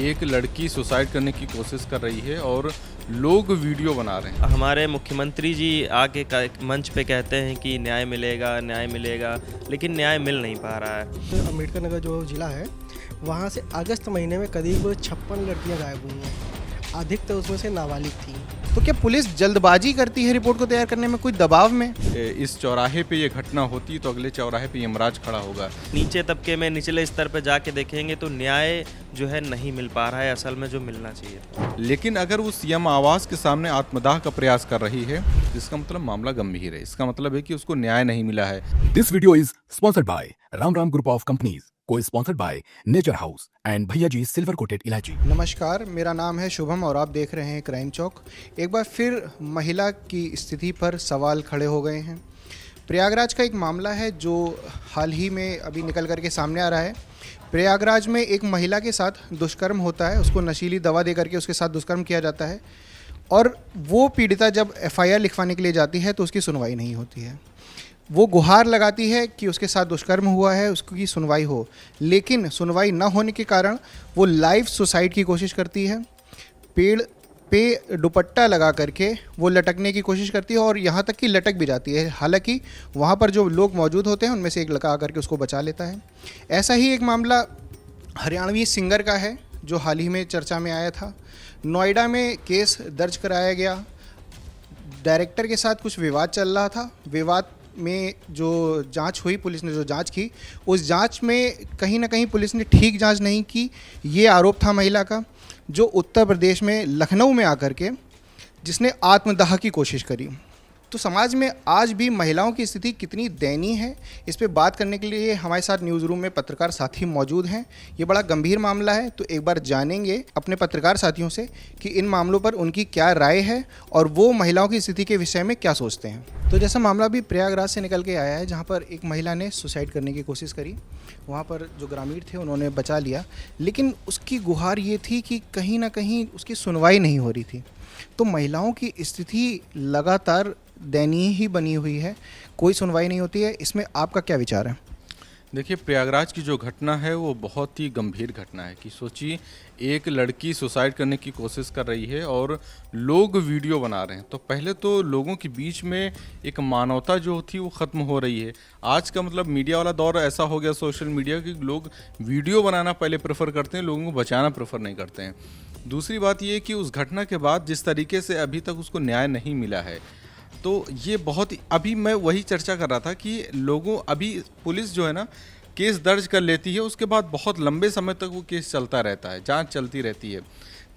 एक लड़की सुसाइड करने की कोशिश कर रही है और लोग वीडियो बना रहे हैं। हमारे मुख्यमंत्री जी आके मंच पे कहते हैं कि न्याय मिलेगा, लेकिन न्याय मिल नहीं पा रहा है। अम्बेडकर नगर जो ज़िला है वहाँ से अगस्त महीने में करीब 56 लड़कियाँ गायब हुई हैं, अधिकतर उसमें से नाबालिग थी। तो क्या पुलिस जल्दबाजी करती है रिपोर्ट को तैयार करने में, कोई दबाव में? इस चौराहे पे ये घटना होती तो अगले चौराहे पे यमराज खड़ा होगा। नीचे तबके में निचले स्तर पे जाके देखेंगे तो न्याय जो है नहीं मिल पा रहा है असल में जो मिलना चाहिए। लेकिन अगर वो सीएम आवास के सामने आत्मदाह का प्रयास कर रही है, इसका मतलब मामला गंभीर है। इसका मतलब है कि उसको न्याय नहीं मिला है। This video is sponsored by Ram Ram Group of Companies, co-sponsored by Nature House and भैया जी सिल्वर कोटेड इलायची। नमस्कार, मेरा नाम है शुभम और आप देख रहे हैं क्राइम चौक। एक बार फिर महिला की स्थिति पर सवाल खड़े हो गए हैं। प्रयागराज का एक मामला है जो हाल ही में अभी निकल करके सामने आ रहा है। प्रयागराज में एक महिला के साथ दुष्कर्म होता है, उसको नशीली दवा दे करके उसके साथ दुष्कर्म किया जाता है और वो पीड़िता जब एफआईआर लिखवाने के लिए जाती है तो उसकी सुनवाई नहीं होती है। वो गुहार लगाती है कि उसके साथ दुष्कर्म हुआ है, उसकी सुनवाई हो, लेकिन सुनवाई न होने के कारण वो लाइफ सुसाइड की कोशिश करती है। पेड़ पे दुपट्टा लगा करके वो लटकने की कोशिश करती है और यहाँ तक कि लटक भी जाती है। हालांकि वहाँ पर जो लोग मौजूद होते हैं उनमें से एक लड़का आकर के उसको बचा लेता है। ऐसा ही एक मामला हरियाणवी सिंगर का है जो हाल ही में चर्चा में आया था। नोएडा में केस दर्ज कराया गया। डायरेक्टर के साथ कुछ विवाद चल रहा था। विवाद में जो जांच हुई, पुलिस ने जो जांच की, उस जांच में कहीं ना कहीं पुलिस ने ठीक जांच नहीं की। ये आरोप था महिला का, जो उत्तर प्रदेश में लखनऊ में आकर के जिसने आत्मदाह की कोशिश करी। तो समाज में आज भी महिलाओं की स्थिति कितनी दयनीय है, इस पे बात करने के लिए हमारे साथ न्यूज़ रूम में पत्रकार साथी मौजूद हैं। ये बड़ा गंभीर मामला है, तो एक बार जानेंगे अपने पत्रकार साथियों से कि इन मामलों पर उनकी क्या राय है और वो महिलाओं की स्थिति के विषय में क्या सोचते हैं। तो जैसा मामला भी प्रयागराज से निकल के आया है, जहाँ पर एक महिला ने सुसाइड करने की कोशिश करी। वहाँ पर जो ग्रामीण थे उन्होंने बचा लिया, लेकिन उसकी गुहार ये थी कि कहीं ना कहीं उसकी सुनवाई नहीं हो रही थी। तो महिलाओं की स्थिति लगातार दयनीय ही बनी हुई है, कोई सुनवाई नहीं होती है। इसमें आपका क्या विचार है? देखिए, प्रयागराज की जो घटना है वो बहुत ही गंभीर घटना है कि सोचिए, एक लड़की सुसाइड करने की कोशिश कर रही है और लोग वीडियो बना रहे हैं। तो पहले तो लोगों के बीच में एक मानवता जो थी वो ख़त्म हो रही है। आज का मतलब मीडिया वाला दौर ऐसा हो गया, सोशल मीडिया, कि लोग वीडियो बनाना पहले प्रेफर करते हैं, लोगों को बचाना प्रेफर नहीं करते हैं। दूसरी बात ये कि उस घटना के बाद जिस तरीके से अभी तक उसको न्याय नहीं मिला है, तो ये बहुत, अभी मैं वही चर्चा कर रहा था कि लोगों, अभी पुलिस जो है ना केस दर्ज कर लेती है, उसके बाद बहुत लंबे समय तक वो केस चलता रहता है, जांच चलती रहती है।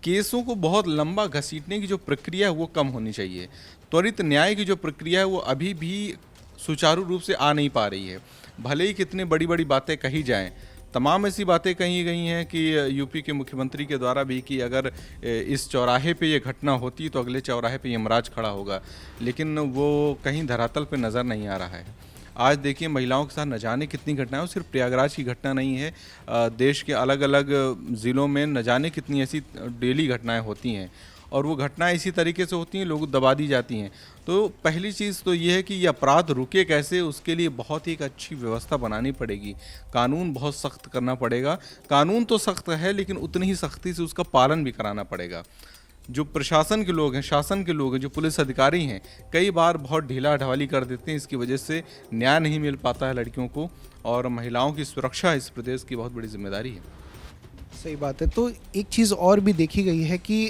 केसों को बहुत लंबा घसीटने की जो प्रक्रिया है वो कम होनी चाहिए। त्वरित न्याय की जो प्रक्रिया है वो अभी भी सुचारू रूप से आ नहीं पा रही है। भले ही कितनी बड़ी बड़ी बातें कही जाएँ, तमाम ऐसी बातें कही गई हैं कि यूपी के मुख्यमंत्री के द्वारा भी कि अगर इस चौराहे पे ये घटना होती तो अगले चौराहे पे यमराज खड़ा होगा, लेकिन वो कहीं धरातल पे नज़र नहीं आ रहा है। आज देखिए, महिलाओं के साथ न जाने कितनी घटनाएं, और सिर्फ प्रयागराज की घटना नहीं है, देश के अलग अलग ज़िलों में न जाने कितनी ऐसी डेली घटनाएँ होती हैं और वो घटनाएं इसी तरीके से होती हैं, लोग दबा दी जाती हैं। तो पहली चीज़ तो ये है कि ये अपराध रुके कैसे, उसके लिए बहुत ही एक अच्छी व्यवस्था बनानी पड़ेगी। कानून बहुत सख्त करना पड़ेगा। कानून तो सख्त है, लेकिन उतनी ही सख्ती से उसका पालन भी कराना पड़ेगा। जो प्रशासन के लोग हैं, शासन के लोग हैं, जो पुलिस अधिकारी हैं, कई बार बहुत ढीला ढवाली कर देते हैं। इसकी वजह से न्याय नहीं मिल पाता है लड़कियों को, और महिलाओं की सुरक्षा इस प्रदेश की बहुत बड़ी जिम्मेदारी है। सही बात है। तो एक चीज़ और भी देखी गई है कि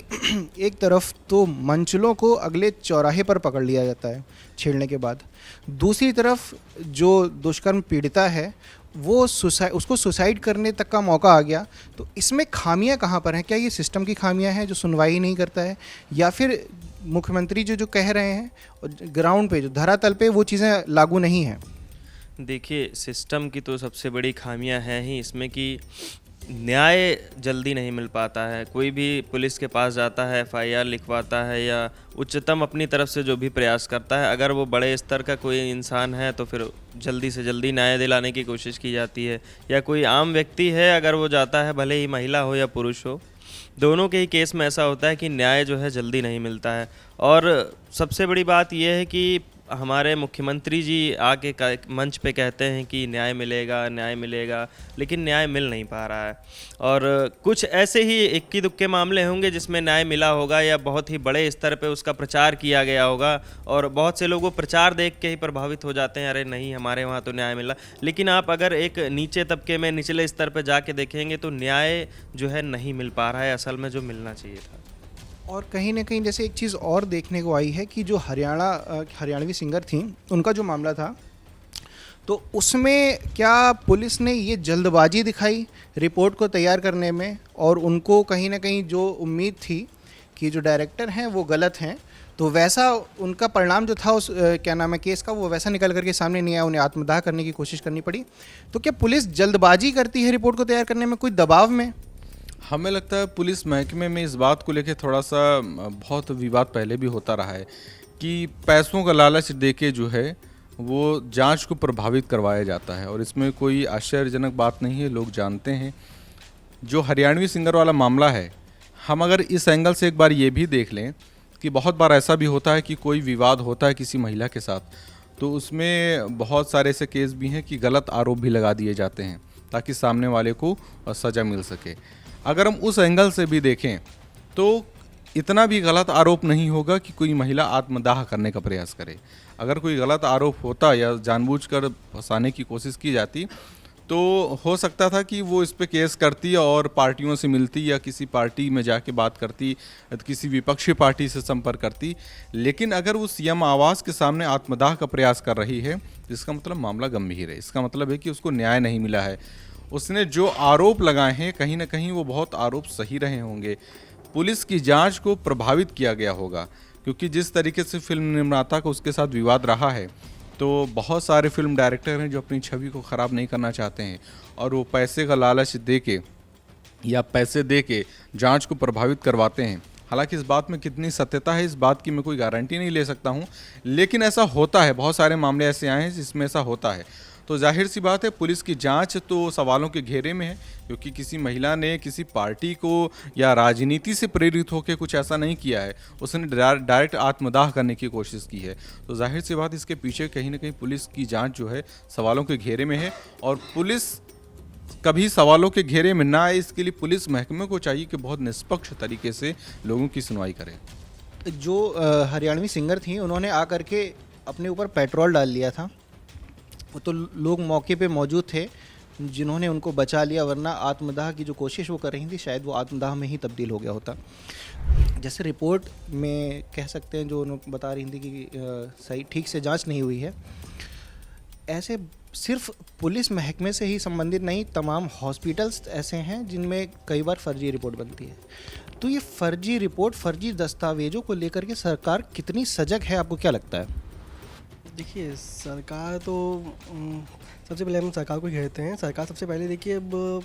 एक तरफ तो मंचलों को अगले चौराहे पर पकड़ लिया जाता है छेड़ने के बाद, दूसरी तरफ जो दुष्कर्म पीड़िता है वो उसको सुसाइड करने तक का मौका आ गया। तो इसमें खामियां कहाँ पर हैं? क्या ये सिस्टम की खामियां हैं जो सुनवाई नहीं करता है, या फिर मुख्यमंत्री जो कह रहे हैं और ग्राउंड पे जो धरातल पे वो चीज़ें लागू नहीं हैं? देखिए, सिस्टम की तो सबसे बड़ी खामियां हैं ही इसमें कि न्याय जल्दी नहीं मिल पाता है। कोई भी पुलिस के पास जाता है, एफआईआर लिखवाता है या उच्चतम अपनी तरफ से जो भी प्रयास करता है, अगर वो बड़े स्तर का कोई इंसान है तो फिर जल्दी से जल्दी न्याय दिलाने की कोशिश की जाती है। या कोई आम व्यक्ति है, अगर वो जाता है, भले ही महिला हो या पुरुष हो, दोनों के ही केस में ऐसा होता है कि न्याय जो है जल्दी नहीं मिलता है। और सबसे बड़ी बात यह है कि हमारे मुख्यमंत्री जी आके मंच पे कहते हैं कि न्याय मिलेगा, न्याय मिलेगा, लेकिन न्याय मिल नहीं पा रहा है। और कुछ ऐसे ही इक्की दुक्के मामले होंगे जिसमें न्याय मिला होगा या बहुत ही बड़े स्तर पे उसका प्रचार किया गया होगा, और बहुत से लोग वो प्रचार देख के ही प्रभावित हो जाते हैं, अरे नहीं हमारे वहाँ तो न्याय मिला। लेकिन आप अगर एक नीचे तबके में निचले स्तर पे जाके देखेंगे तो न्याय जो है नहीं मिल पा रहा है असल में जो मिलना चाहिए था। और कहीं ना कहीं जैसे एक चीज़ और देखने को आई है कि जो हरियाणवी सिंगर थी, उनका जो मामला था, तो उसमें क्या पुलिस ने ये जल्दबाजी दिखाई रिपोर्ट को तैयार करने में, और उनको कहीं ना कहीं जो उम्मीद थी कि जो डायरेक्टर हैं वो गलत हैं, तो वैसा उनका परिणाम जो था उस क्या नाम है केस का, वो वैसा निकल करके सामने नहीं आया, उन्हें आत्मदाह करने की कोशिश करनी पड़ी। तो क्या पुलिस जल्दबाजी करती है रिपोर्ट को तैयार करने में, कोई दबाव में? हमें लगता है पुलिस महकमे में इस बात को लेकर थोड़ा सा बहुत विवाद पहले भी होता रहा है कि पैसों का लालच देके जो है वो जांच को प्रभावित करवाया जाता है, और इसमें कोई आश्चर्यजनक बात नहीं है, लोग जानते हैं। जो हरियाणवी सिंगर वाला मामला है, हम अगर इस एंगल से एक बार ये भी देख लें कि बहुत बार ऐसा भी होता है कि कोई विवाद होता है किसी महिला के साथ, तो उसमें बहुत सारे ऐसे केस भी हैं कि गलत आरोप भी लगा दिए जाते हैं ताकि सामने वाले को सज़ा मिल सके। अगर हम उस एंगल से भी देखें तो इतना भी गलत आरोप नहीं होगा कि कोई महिला आत्मदाह करने का प्रयास करे। अगर कोई गलत आरोप होता या जानबूझकर फंसाने की कोशिश की जाती तो हो सकता था कि वो इस पे केस करती और पार्टियों से मिलती या किसी पार्टी में जाके बात करती, किसी विपक्षी पार्टी से संपर्क करती। लेकिन अगर वो सीएम आवास के सामने आत्मदाह का प्रयास कर रही है, इसका मतलब मामला गंभीर है। इसका मतलब है कि उसको न्याय नहीं मिला है। उसने जो आरोप लगाए हैं कहीं ना कहीं वो बहुत आरोप सही रहे होंगे, पुलिस की जांच को प्रभावित किया गया होगा, क्योंकि जिस तरीके से फिल्म निर्माता का उसके साथ विवाद रहा है, तो बहुत सारे फिल्म डायरेक्टर हैं जो अपनी छवि को ख़राब नहीं करना चाहते हैं और वो पैसे का लालच दे के या पैसे दे के जाँच को प्रभावित करवाते हैं। हालांकि इस बात में कितनी सत्यता है इस बात की मैं कोई गारंटी नहीं ले सकता हूं, लेकिन ऐसा होता है। बहुत सारे मामले ऐसे आए हैं जिसमें ऐसा होता है। तो जाहिर सी बात है पुलिस की जांच तो सवालों के घेरे में है, क्योंकि किसी महिला ने किसी पार्टी को या राजनीति से प्रेरित होकर कुछ ऐसा नहीं किया है, उसने डायरेक्ट आत्मदाह करने की कोशिश की है। तो जाहिर सी बात इसके पीछे कहीं ना कहीं पुलिस की जांच जो है सवालों के घेरे में है, और पुलिस कभी सवालों के घेरे में ना आए इसके लिए पुलिस महकमे को चाहिए कि बहुत निष्पक्ष तरीके से लोगों की सुनवाई करें। जो हरियाणवी सिंगर थी उन्होंने आकर के अपने ऊपर पेट्रोल डाल लिया था, वो तो लोग मौके पे मौजूद थे जिन्होंने उनको बचा लिया, वरना आत्मदाह की जो कोशिश वो कर रही थी शायद वो आत्मदाह में ही तब्दील हो गया होता। जैसे रिपोर्ट में कह सकते हैं जो उन्होंने बता रही थी कि सही ठीक से जांच नहीं हुई है, ऐसे सिर्फ पुलिस महकमे से ही संबंधित नहीं, तमाम हॉस्पिटल्स ऐसे हैं जिनमें कई बार फर्जी रिपोर्ट बनती है। तो ये फर्जी रिपोर्ट, फर्जी दस्तावेजों को लेकर के सरकार कितनी सजग है, आपको क्या लगता है? देखिए सरकार तो सबसे पहले हम सरकार को घेरते हैं। सरकार सबसे पहले देखिए अब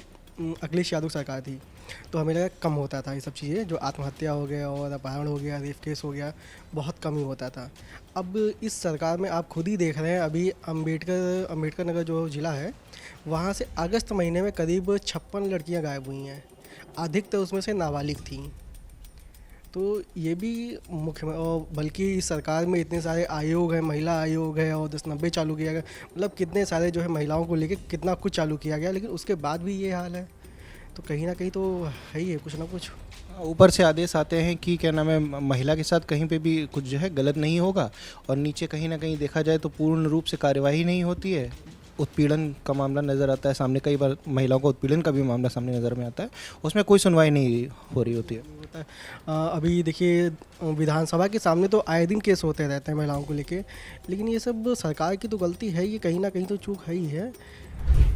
अखिलेश यादव सरकार थी तो हमें लगा कम होता था ये सब चीज़ें, जो आत्महत्या हो गया और अपहरण हो गया, रेप केस हो गया, बहुत कम ही होता था। अब इस सरकार में आप खुद ही देख रहे हैं, अभी अम्बेडकर नगर जो ज़िला है वहाँ से अगस्त महीने में करीब 56 लड़कियाँ गायब हुई हैं, अधिकतर उसमें से नाबालिग थीं। तो ये भी मुख्य, और बल्कि इस सरकार में इतने सारे आयोग हैं, महिला आयोग है और 1090 चालू किया गया, मतलब कितने सारे जो है महिलाओं को लेके कितना कुछ चालू किया गया, लेकिन उसके बाद भी ये हाल है। तो कहीं ना कहीं तो है ही है कुछ ना कुछ। ऊपर से आदेश आते हैं कि क्या नाम है महिला के साथ कहीं पे भी कुछ जो है गलत नहीं होगा, और नीचे कहीं ना कहीं देखा जाए तो पूर्ण रूप से कार्यवाही नहीं होती है, उत्पीड़न का मामला नज़र आता है सामने, कई बार महिलाओं को उत्पीड़न का भी मामला सामने नज़र में आता है, उसमें कोई सुनवाई नहीं हो रही होती है। अभी देखिए विधानसभा के सामने तो आए दिन केस होते रहते हैं महिलाओं को लेके, लेकिन ये सब सरकार की तो गलती है, ये कहीं ना कहीं तो चूक है ही है।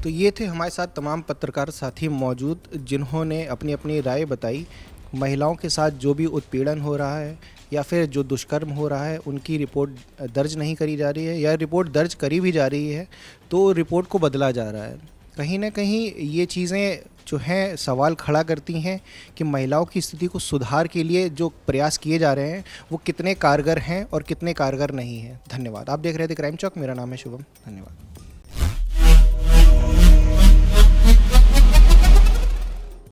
तो ये थे हमारे साथ तमाम पत्रकार साथी मौजूद जिन्होंने अपनी अपनी राय बताई। महिलाओं के साथ जो भी उत्पीड़न हो रहा है या फिर जो दुष्कर्म हो रहा है उनकी रिपोर्ट दर्ज नहीं करी जा रही है, या रिपोर्ट दर्ज करी भी जा रही है तो रिपोर्ट को बदला जा रहा है। कहीं ना कहीं ये चीज़ें जो हैं सवाल खड़ा करती हैं कि महिलाओं की स्थिति को सुधार के लिए जो प्रयास किए जा रहे हैं वो कितने कारगर हैं और कितने कारगर नहीं हैं। धन्यवाद। आप देख रहे थे क्राइम चौक, मेरा नाम है शुभम। धन्यवाद।